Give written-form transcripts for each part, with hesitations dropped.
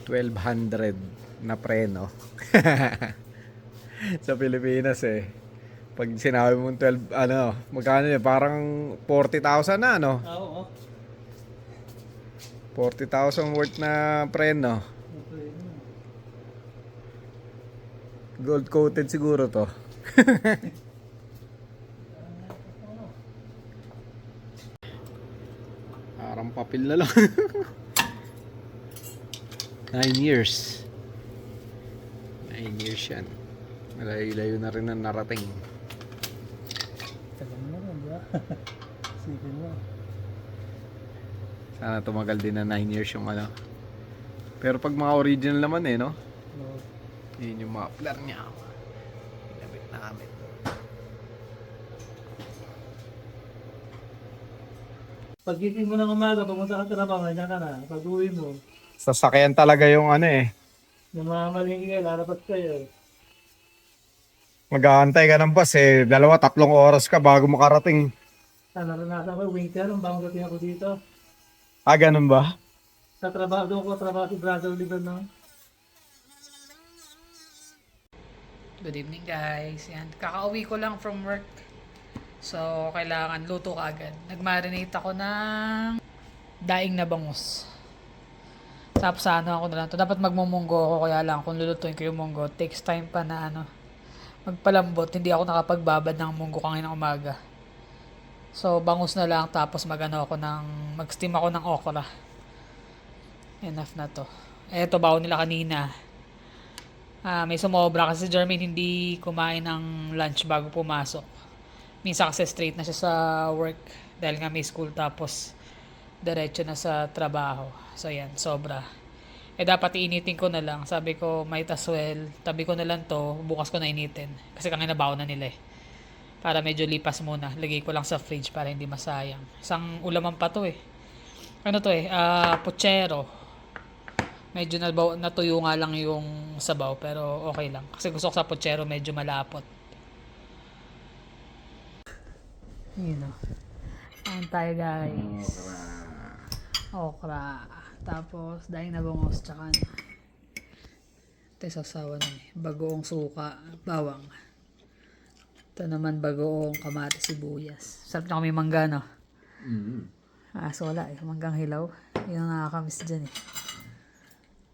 1,200 na preno. Sa Pilipinas eh. Pag sinabi mong 12, magkano yun? Parang 40,000 na, no? Oo. 40,000 worth na preno. Gold coated siguro to. Parang papel na lang. 9 years. 9 years yan. Malayo-layo na rin ang narating. Tagal mo naman, di ba? Sipin mo. Sana tumagal din na 9 years yung ano. Pero pag mga original naman eh, no? No. Yun yung muffler niya. Pinabit namin. Pagkiking mo ng umaga, pumunta ka trabaho, ganyan ka na. Pag uwi mo, Sasakyan talaga yung ano eh. namamalingki kayo, lalapat kayo. Mag-aantay ka ng bus eh. 2-3 oras ka bago makarating. Naranasan ko, winter, ang bagong dating ako dito. Ah, ganun ba? Sa trabaho, doon ko trabaho si Brother Oliver, no? Good evening guys. Yan. Kakauwi ko lang from work. So, kailangan luto ka agad. Nag-marinate ako ng daing na bangus. Tapos ano ako na lang to. Dapat magmumunggo ako kaya lang kung lulutuin ko yung munggo. Takes time pa na magpalambot. Hindi ako nakapagbabad ng munggo kanina umaga. So, bangus na lang tapos mag-steam ako ng okra. Enough na to. Eto baon nila kanina. May sumobra kasi si Jermaine hindi kumain ng lunch bago pumasok. Minsan kasi straight na siya sa work dahil nga may school tapos diretso na sa trabaho. So yan, sobra. Dapat iinitin ko na lang. Sabi ko, might as well, tabi ko na lang to, bukas ko na initin. Kasi kanina baon na nila eh. Para medyo lipas muna. Lagay ko lang sa fridge para hindi masayang. Isang ulaman pa to eh. Ano to eh, puchero. Medyo natuyo nga lang yung sabaw pero okay lang. Kasi gusto ko sa puchero medyo malapot. Yun o. Ayan tayo guys. Okra. Tapos daing na bungos tsaka ano. Ito yung sasawa na eh. Bagoong suka. Bawang. Ito naman bagoong kamatis sibuyas. Sarap na kami mangga no. So wala eh. Manggang hilaw. Yun ang nakakamiss dyan eh.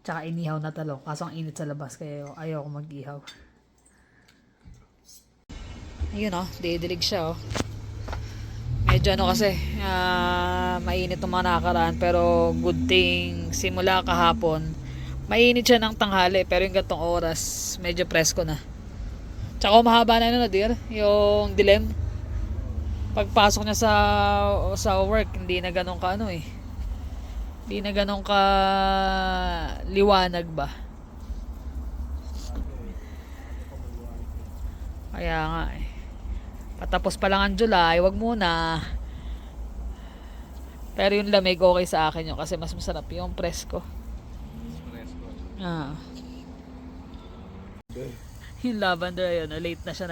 Tsaka inihaw na talong. Kaso ang init sa labas kaya ayaw ko mag-ihaw. Ayun o, didilig siya o. Medyo kasi, mainit ng mga nakakaraan pero good thing simula kahapon. Mainit siya ng tanghali pero yung gantong oras medyo presko na. Tsaka mahaba na dear, yung dilim. Pagpasok niya sa work, hindi na ganun ka Hindi na ganun ka liwanag ba? Kaya nga eh. Patapos pa lang ang July, wag muna. Pero yung lamig okay sa akin yun kasi mas masarap yung presko. Yung lavender yun, late na siya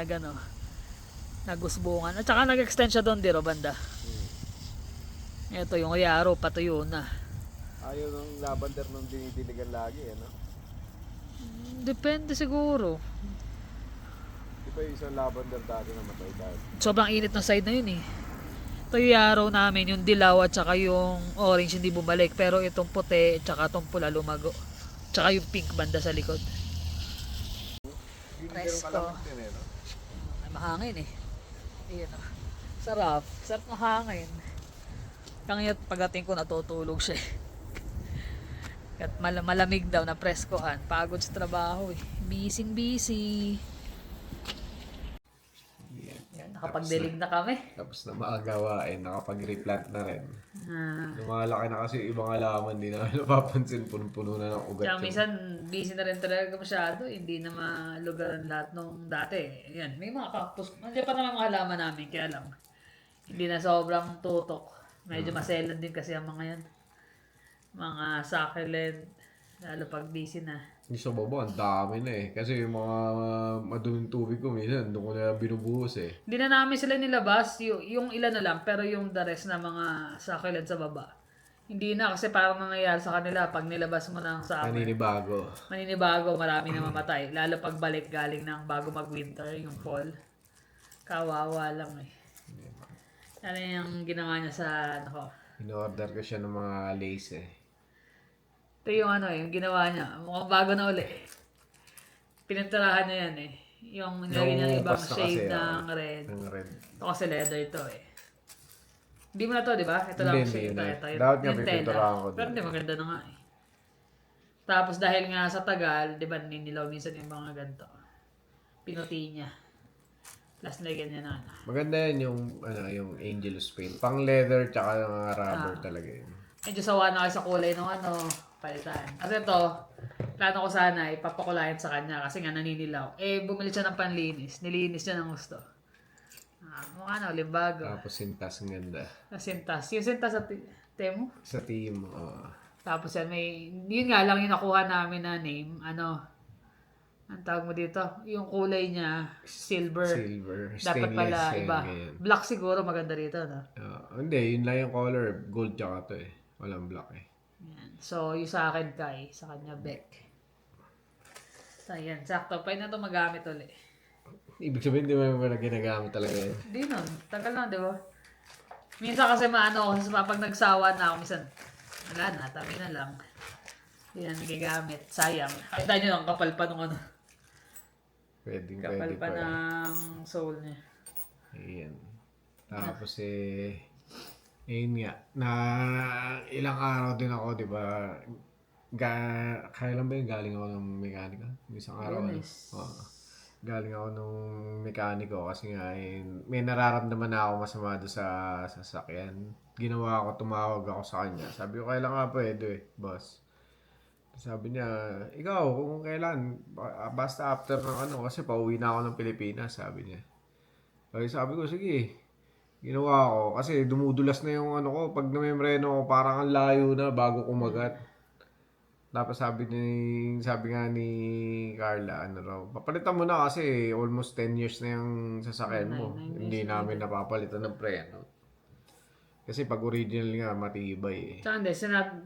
nagusbungan. At saka nag-extend siya doon, diro banda. Ito yung yaro, patuyo na. Ayaw ng lavender nung dinidiligan lagi, ano? Depende siguro. Di ba yung isang lavender dati na matay dahil? Sobrang init ng side na yun eh. Ito yung yaro namin, yung dilaw at saka yung orange hindi bumalik. Pero itong puti at saka itong pula lumago. Tsaka yung pink banda sa likod. Presko. Ay, mahangin eh. Ayan o. Sarap. Sarap ng hangin. Kangya't pagdating ko natutulog siya eh. At malamig daw na preskohan. Pagod sa trabaho eh. Busy. Yan, nakapagdilig na kami. Tapos na makagawain, nakapag-replant na rin. Lumalaki na kasi ibang halaman, di na napapansin, punong-puno na ng ugat. Kaya minsan busy na rin talaga masyado. Hindi na malugaran lahat nung dati. Yan, may mga cactus. Nandiyan pa naman mga halaman namin. Kaya lang, hindi na sobrang tutok. Medyo maselan din kasi ang mga yan. Mga succulent. Lalo pag busy na. Yung sa baba, ang dami na eh. Kasi yung mga maduming tubig ko, minsan doon ko na binubuhos eh. Hindi na namin sila nilabas. Yung ilan na lang. Pero yung the rest na mga succulent sa baba, Hindi na kasi parang nangyayari sa kanila pag nilabas mo ng summer. Paninibago. Maninibago, marami na mamatay. Lalo pag balik galing ng bago mag-winter, yung fall. Kawawa lang eh. Ano yung ginawa niya sa, ano, In-order ko siya ng mga lace eh. ito yung ano yung ginawa niya. Mukhang bago na uli. Pininturahan niya yan eh. Yung nilagay niya ng ibang upas na shade kasi, ng red. Ng red. Ito kasi leather ito eh. Hindi mo na to, di ba? Ito lang Hindi, siya. hindi. Ito. Dapat nga Yung tela. pipinturahan ko din. Pero hindi, maganda na nga eh. Tapos dahil nga sa tagal, di ba, ninilaw minsan yung mga ganito. Pinuti niya. Plus nilagyan niya na ano. Maganda yan yung Angelus paint. Pang leather tsaka mga rubber talaga yun. Medyo sawa na kayo sa kulay ng ano, palitan. Kasi ito, plano ko sana ipapakulayan sa kanya kasi nga naninilaw. Eh, bumili siya ng panlinis. Nilinis niya ng gusto. Mukha na, limbago. Tapos sintas, ang ganda. Sintas. Yung sintas sa Temu. Sa team, Tapos yan, yun nga lang yung nakuha namin na name. Ano, ang tawag mo dito? Yung kulay niya, silver. silver, Dapat pala stainless, iba. ganyan. Black siguro maganda rito, no? Hindi, yun lang yung color. Gold tsaka to eh. Walang black eh. Yan. So, yung sa akin, Kai. Sa kanya, Beck. So, yan. Sakto. Pwede na ito magamit ulit. Ibig sabihin, di mo na ginagamit talaga yun. Hindi nun. Tagal na, di ba? Minsan kasi maano ako, pag nagsawa na ako, minsan, wala na, tabi na lang. Hindi na nagigamit. Sayang. Kita nyo, ang kapal pa nung ano. Pwede Kapal pa pa. ng soul niya. Ayan. Tapos ayun nga, na ilang araw din ako, di ba? Kailan ba yun? Galing ako ng mekaniko? Isang araw. Lunes. Galing ako nung mekaniko kasi nga may nararamdaman na ako masama doon sa sasakyan. Ginawa ko, tumawag ako sa kanya. Sabi ko, kailan nga pwede, boss. Sabi niya, ikaw, kung kailan, basta after ng ano, kasi pauwi na ako ng Pilipinas, sabi niya. Kaya sabi ko, sige, ginawa ko. Kasi dumudulas na yung ano ko, pag namemreno ko, parang ang layo na bago kumagat. Tapos sabi nga ni Carla, ano raw, papalitan mo na kasi almost 10 years na yung sasakyan mo. Hindi namin napapalitan ng preno. Kasi pag original nga, matibay eh. Tsaka hindi,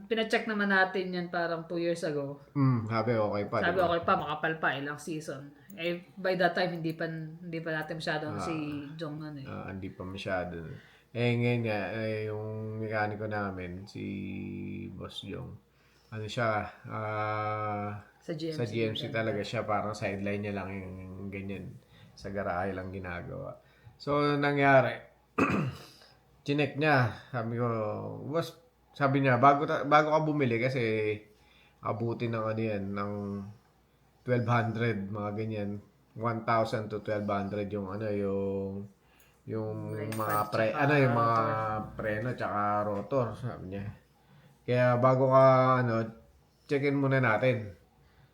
pinacheck naman natin yan parang 2 years ago. Sabi okay pa. Sabi diba? okay pa, makapal pa, ilang season. Eh, by that time, hindi pa natin masyadong si Jong ano eh. Hindi pa masyado. Ngayon nga, yung mekaniko namin, si Boss Jong, ano siya, Sa sa GMC talaga siya, parang sideline niya lang yung ganyan. Sa garahe lang ginagawa. So, nangyari, chinek niya, sabi ko, boss, sabi niya, bago ka bumili kasi abutin ng ano yan, ng 1,200, mga ganyan. 1,000 to 1,200 yung ano, yung mga yung mga preno tsaka rotor, sabi niya. Kaya bago ka check-in muna natin.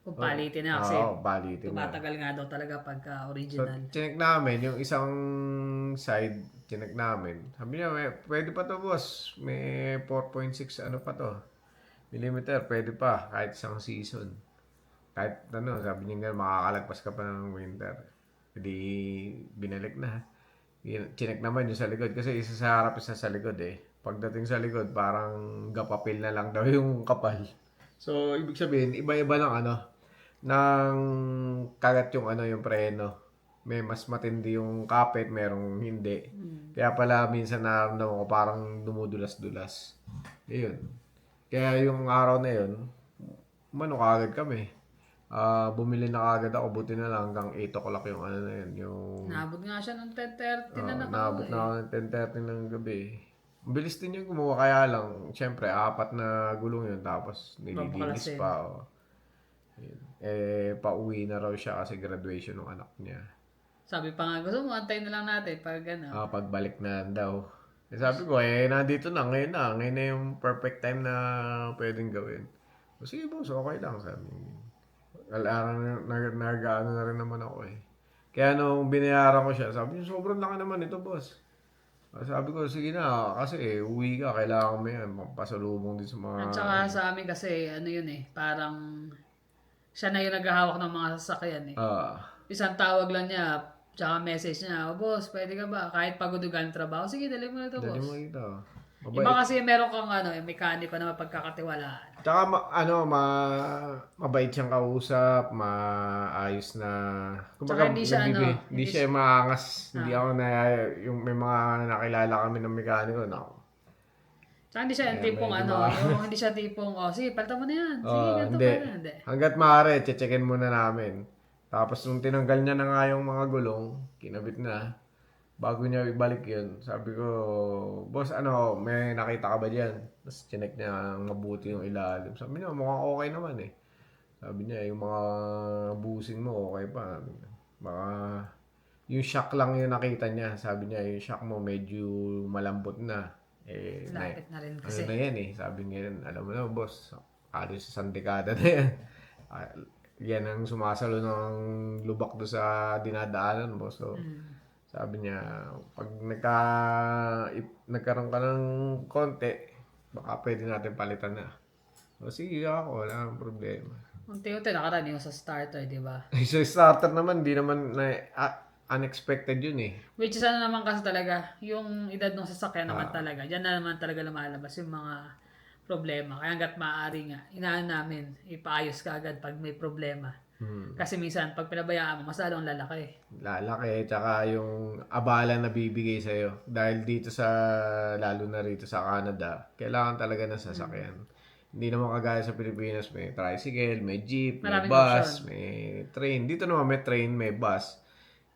Kung palitin na kasi Palitin na. tumatagal nga daw talaga pagka So, original. chinek namin, yung isang side, chinek namin. Sabi niya, pwede pa to boss. May 4.6 ano pa to. Millimeter, pwede pa. Kahit isang season. Kahit sabi niya nga, makakalagpas ka pa ng winter. Hindi, binalik na. Chinek naman yung sa likod. Kasi isa sa harap, isa sa likod eh. Pagdating sa likod, parang gapapil na lang daw yung kapal. So, ibig sabihin, iba-iba ng ng kagat yung yung preno. May mas matindi yung kapit, merong hindi. Kaya pala minsan nararamdaman ko parang dumudulas-dulas. Ayun. Kaya yung araw na yun, kagad kami. Bumili na kagad ako, buti na lang hanggang 8 o'clock yung na yun. Naabot nga siya ng 10:30 na Naabot na ako ng 10:30 ng gabi. Bilis din yung gumawa, kaya lang, syempre, 4 na gulong yun, tapos nililinis pa. Pauwi na raw siya kasi graduation ng anak niya. Sabi pa nga, gusto mo, antayin na lang natin pag Pagbalik na daw. Sabi ko, nandito na, ngayon na yung perfect time na pwedeng gawin. Sige boss, okay lang, sabi niya. Nag-ano na rin naman ako eh. Kaya nung binayaran ko siya, sabi niya, sobrang laki naman ito boss. Sabi ko, sige na, kasi uwi ka, kailangan mo yan, pasalubong din sa mga... At saka sa amin kasi, ano yun eh, parang siya na yung naghahawak ng mga sasakyan eh. Isang tawag lang niya, tsaka message niya, boss, pwede ka ba? Kahit pagod yung trabaho, sige, dali mo na ito, boss. Dali mo ito. Iba Mabait. kasi meron kang yung mekaniko na mapagkakatiwalaan. Tsaka mabait siyang kausap, maayos na. Kumbaga, Tsaka hindi siya hindi siya maangas. Hindi ah, ako na yung may mga nakilala kami ng mekaniko na. tsaka hindi siya yung tipong Medyo mga yung hindi siya tipong, sige, palitan mo na yan. Sige, ganito hindi. ka na. Hindi. Hanggat maaari, checkin muna namin. Tapos nung tinanggal niya na nga yung mga gulong, kinabit na. Bago niya ibalik yun, sabi ko, boss, may nakita ka ba dyan? Tapos chinek niya mabuti yung ilalim. Sabi niya, mukhang okay naman eh. Sabi niya, yung mga busing mo, okay pa. Baka, yung shock lang yung nakita niya. Sabi niya, yung shock mo medyo malambot na. Lapit na rin Ano kasi. na yan eh. Sabi niya, alam mo na, boss, alis sa sandikada na yan. Ah, yan ang sumasalo ng lubak do sa dinadaanan mo. So, sabi niya, pag nagkaroon ka ng konti, baka pwede natin palitan na. O sige ako, wala nang problema. Unti-unti nakaraan yung sa starter, di ba? Sa starter naman, di naman unexpected yun eh. Which is naman kasi talaga, yung edad ng sasakyan naman talaga, dyan na naman talaga lumalabas yung mga problema. Kaya hanggat maaari nga, inaan namin, ipaayos ka agad pag may problema. Kasi minsan, pag pinabayaan mo, mas lalong lalaki. Lalaki, tsaka yung abala na bibigay sa'yo. Dahil dito lalo na rito sa Canada, kailangan talaga ng sasakyan. Hindi naman kagaya sa Pilipinas, may tricycle, may jeep, may Maraming bus, option. may train. Dito naman may train, may bus.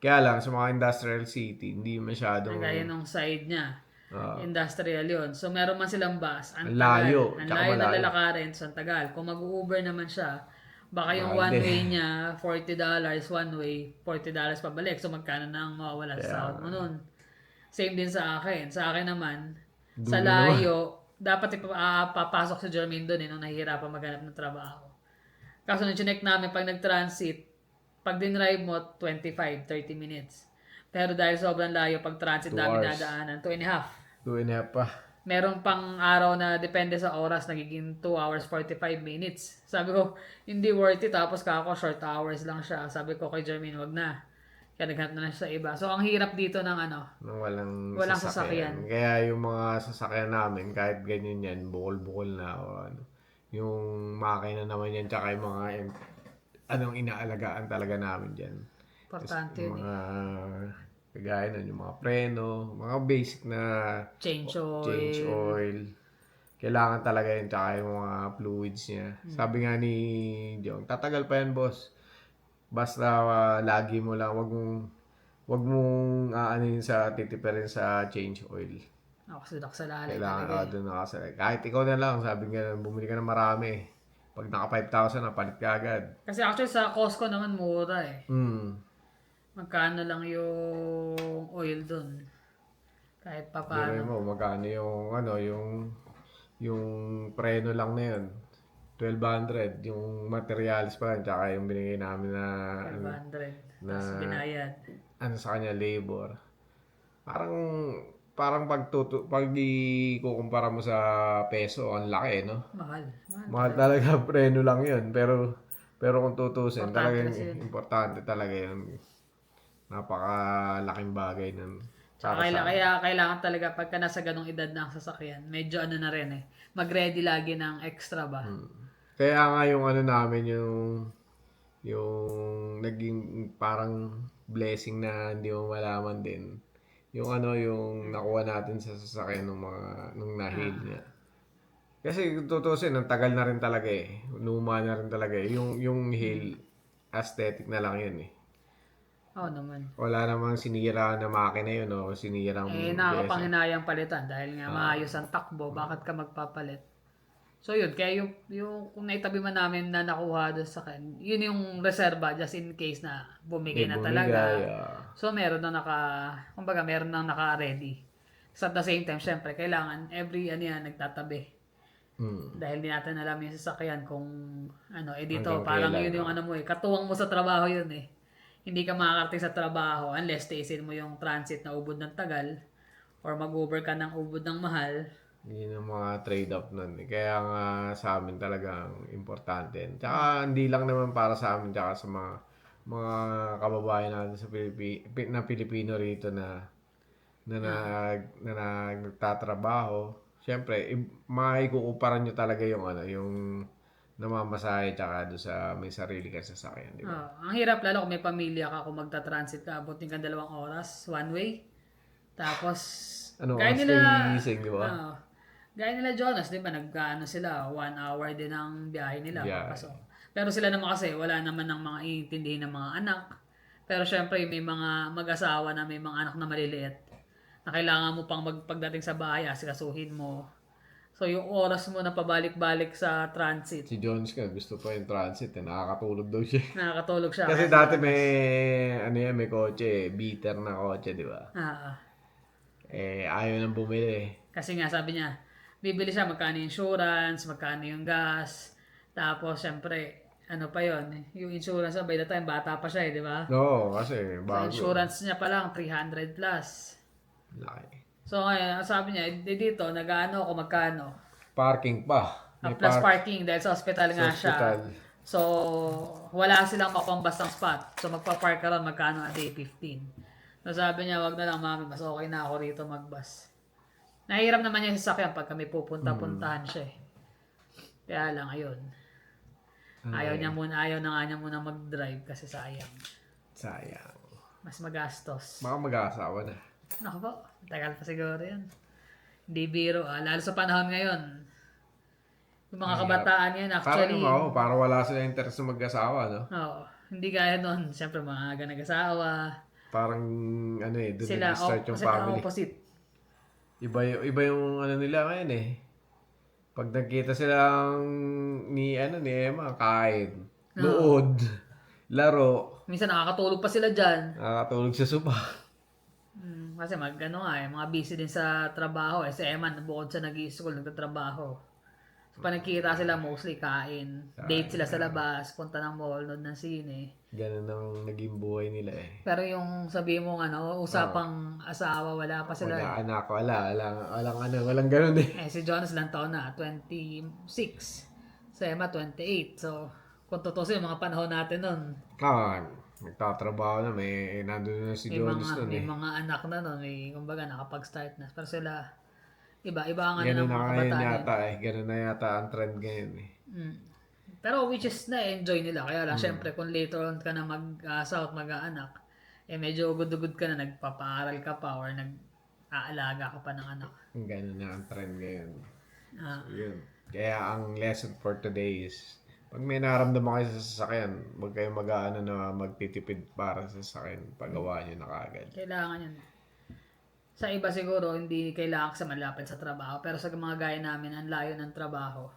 Kaya lang, sa mga industrial city, hindi masyadong Kaya nung side niya, ah, industrial yon. So, meron man silang bus, ang Ang layo, tagal. Ang tsaka layo na malayo. lalakarin, so ang tagal. Kung mag-Uber naman siya, baka yung Mahal one din. way niya, $40 one way, $40 pabalik. So, magkano nang mawawala sa sahod mo nun? Same din sa akin. Sa akin naman, sa Dulo layo, dapat papasok si Jermaine doon nung nahihirapan maghanap ng trabaho. Kaso nung chinek namin, pag nag-transit, pag dinrive mo, 25-30 minutes. Pero dahil sobrang layo, pag transit 2 dami hours. dadaanan, 2.5. 2.5 pa. Meron pang araw na depende sa oras, nagiging 2 hours 45 minutes. Sabi ko, hindi worth it. Tapos kako, short hours lang siya. Sabi ko kay Jermaine, wag na. Kaya naghanap na lang siya sa iba. So, ang hirap dito ng Nang walang Walang sasakyan. Kaya yung mga sasakyan namin, kahit ganyan yan, bukol-bukol na o ano. Yung makina naman yan, tsaka yung mga inaalagaan talaga namin dyan. importante Yung yun mga kagaya nun, yung mga preno, mga basic na Change oil. change oil. Kailangan talaga yun, tsaka yung mga fluids niya. Sabi nga ni Jong, tatagal pa yan, boss. Basta lagi mo lang, wag mong aanin sa titipirin sa change oil. Nakasulak sa lalay Kailangan talaga ka eh. doon nakasali. Kahit ikaw na lang, sabi nga, bumili ka ng marami. Pag naka 5,000 na, palit ka agad. Kasi actually sa Costco naman mura eh. Magkano lang yung oil dun. Kahit pa Biro paano. mo, magkano yung preno lang na yun. 1,200. Yung materials pa lang, tsaka yung binigay namin na, 500. Tapos binayad. sa kanya, labor. Parang pag ikukumpara mo sa peso, ang laki, no? Mahal. Mahal talaga, preno lang yun. Pero kung tutusin, Importante talagang kasi yun. importante talaga yun. Napakalaking bagay nun. Tsaka kaya kailangan talaga pagka nasa ganong edad na ang sasakyan, medyo na rin eh. Mag-ready lagi ng extra ba? Kaya nga yung namin, yung naging parang blessing na hindi mo malaman din. Yung nakuha natin sa sasakyan nung nahil niya. Kasi kung tutusin, ang tagal na rin talaga eh. Luma na rin talaga eh. Yung hill, aesthetic na lang yun eh. Oo naman. Wala namang sinira na makina yun o sinirang Nakakapanghinayang palitan dahil nga maayos ang takbo, bakit ka magpapalit? So yun, kaya yung kung naitabi man namin na nakuha doon sa akin, yun yung reserva just in case na bumigay na talaga. So meron na meron na naka-ready. So at the same time, syempre, kailangan every nagtatabi. Dahil di natin alam yung sasakyan kung dito Hanggang parang kailan, yun yung katuwang mo sa trabaho yun eh. Hindi ka makakarating sa trabaho unless taisin mo yung transit na ubod ng tagal or mag-Uber ka ng ubod ng mahal. Yun ang mga trade-off nun. Kaya nga sa amin talagang importante. Tsaka hindi lang naman para sa amin, tsaka sa mga kababayan natin sa Pilipino rito na nagtatrabaho. Siyempre, maikukumparan nyo talaga yung ano, yung namamasahe tsaka doon sa may sarili ka sasakyan, di ba? Ang hirap lalo kung may pamilya ka, kung magta-transit ka, abutin ka 2 oras, one way. Tapos, Ano, gaya oras nila, kayo gigising, di ba? gaya nila Jonas, di ba, sila, 1 hour din ang biyahe nila, Biyahe. papasok. Pero sila naman kasi, wala naman ng mga iintindihin ng mga anak. Pero syempre, may mga mag-asawa na may mga anak na maliliit, na kailangan mo pang pagdating sa bahay, asikasuhin mo. So, yung oras mo na pabalik-balik sa transit, Si Jones ka, gusto pa yung transit, nakakatulog daw siya. nakakatulog siya. Kasi Kaya dati may, ano yan, may kotse, beater na kotse, di ba? Ayaw nang bumili. Kasi nga sabi niya, bibili siya magkano yung insurance, magkano yung gas. Tapos syempre, ano pa yon, yung insurance by the time bata pa siya di ba? No, kasi Sa bago. insurance niya pa lang 300 plus. Laki. So ngayon, sabi niya, dito nag-ano ako magkano? Parking pa. May Plus parking dahil sa hospital nga siya. hospital. So, wala silang mapambastang spot. So, magpa-park ka lang magkano a day? 15. So, sabi niya, wag na lang mami, mas okay na ako rito magbus. Nahiram naman niya sa sasakyan pag kami pupunta-puntahan siya eh. Kaya lang, ayun. Ayaw na nga niya muna mag-drive kasi sayang. Sayang. Mas magastos. Baka mag-aasawa na. Naku po, tagal pa siguro yan. Hindi biro lalo sa panahon ngayon. Yung mga kabataan yan, actually. Para wala sila interest sa mag-asawa, no? Oo. Hindi gaya nun. Siyempre, mga aga nag-asawa. Parang, ano doon Sila, nag-start yung family. opposite. Iba yung ano nila ngayon eh. Pag nagkita silang ni Emma, kain, nood, laro, Minsan nakakatulog pa sila dyan. nakakatulog sa sopa. Kasi mga busy din sa trabaho. Si Eman, bukod sa nag-i-school, nagtatrabaho. So, pag nagkita sila, mostly kain. Date sila sa labas, punta ng mall, nood ng sine. Ganun ang naging buhay nila eh. Pero yung sabi mo, usapang asawa, wala pa sila. Wala anak, walang ganun eh. Si Jonas lang taon na, 26. Si Emma, 28. So, kung totoo yung mga panahon natin nun, Nagtatrabaho na, nandun na si Jonas nun may eh. mga anak na nun, kumbaga nakapag-start na. Pero sila, iba ang ano ng Ganun na mga ngayon kabataan. yata eh. Ganun na yata ang trend ngayon eh. Pero which is na-enjoy nila. Kaya lang, syempre, kung later on ka na mag-asawa at mag-aanak, medyo ugod-ugod ka na, nagpapaaral ka pa or nag-aalaga ka pa ng anak. Ganun na ang trend ngayon. So, yun. Kaya ang lesson for today is, pag may naramdaman kayo sa sasakyan, huwag kayong mag-aano na magtitipid para sa sasakyan. Pagawa nyo na kagad. Kailangan yun. Sa iba siguro, hindi kailangan sa malapit sa trabaho. Pero sa mga gaya namin, ang layo ng trabaho,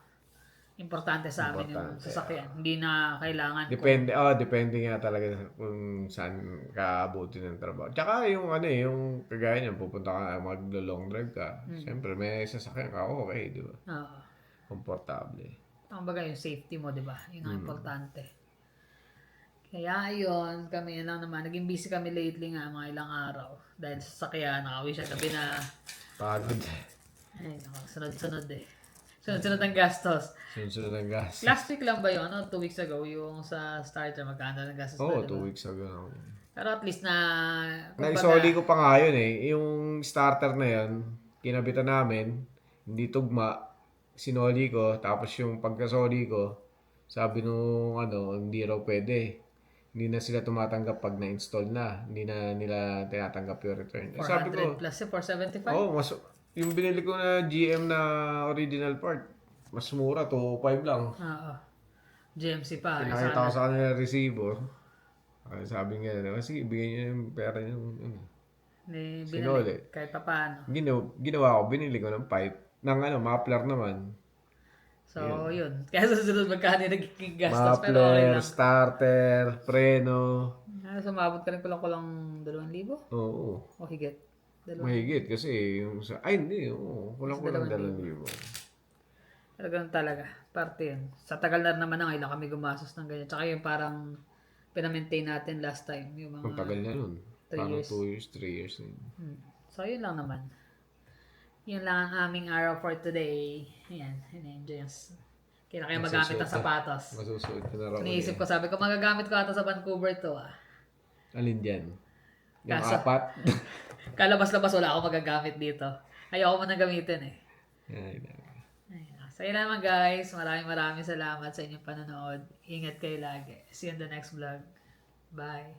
importante sa amin yung sasakyan. Hindi na kailangan. Depende nga talaga kung saan ka abutin ng trabaho. Tsaka yung yung kagaya niyan, pupunta ka, maglo-long drive ka. Siyempre, may sasakyan ka, okay, di ba? Oo. Komportable. Ang bagay yung safety mo, di ba? Yun ang importante. Kaya ayun, kami lang naman. Naging busy kami lately nga, mga ilang araw. Dahil sa sakyan, nakawin siya gabi na. Pagod. Ay, sunod-sunod eh. Sunod-sunod ang gastos. Sunod ang gas. Last week lang ba yun? 2 weeks ago, yung sa starter, magkano ng gastos Oo, na, diba? 2 weeks ago na. Pero at least na... Naisoli ko pa nga yun eh. Yung starter na yun, kinabitan namin, hindi tugma, sinoli ko, tapos yung pagkasoli ko, sabi nung hindi raw pwede. Hindi na sila tumatanggap pag na-install na. Hindi na nila tinatanggap yung return. 400 Sabi ko, plus 475? yung binili ko na GM na original part, mas mura, 205 lang. Oo. GMC pa. Pinakita ko sa kanila resibo. Sabi nga, sige, bigyan nyo yung pera nyo. Binalik kahit pa paano. Ginawa ko, binili ko ng pipe. Ng muffler naman. So, yun. Kaya sa susunod magkano yung nagiging gastos. Pero okay Muffler, lang. starter, preno. Sumabot ka rin kulang 2,000? Oo. O higit? Mahigit kasi yung sa... Ay, hindi. Oo. Kulang-kulang 2,000. Pero ganun talaga. Parte yun. Sa tagal na rin naman na ilang kami gumasos ng ganyan. Tsaka yung parang pinamaintain natin last time. Yung mga Ang tagal na nun. 3 Parang years. 2 years, 3 years na yun. So, yun lang naman. Yun lang ang aming araw for today. Ayan. Enjoy yung... Kaya kaya magamit ang sapatos. Masusuot ko na raw. Iniisip ko, sabi ko, magagamit ko ata sa Vancouver to Alin dyan? Yung Kaso- 4? Kalabas-labas wala ako magagamit dito. Ayoko mo na gamitin eh. Ay, Ayun. So, yun naman guys. Maraming salamat sa inyong panonood. Ingat kayo lagi. See you in the next vlog. Bye.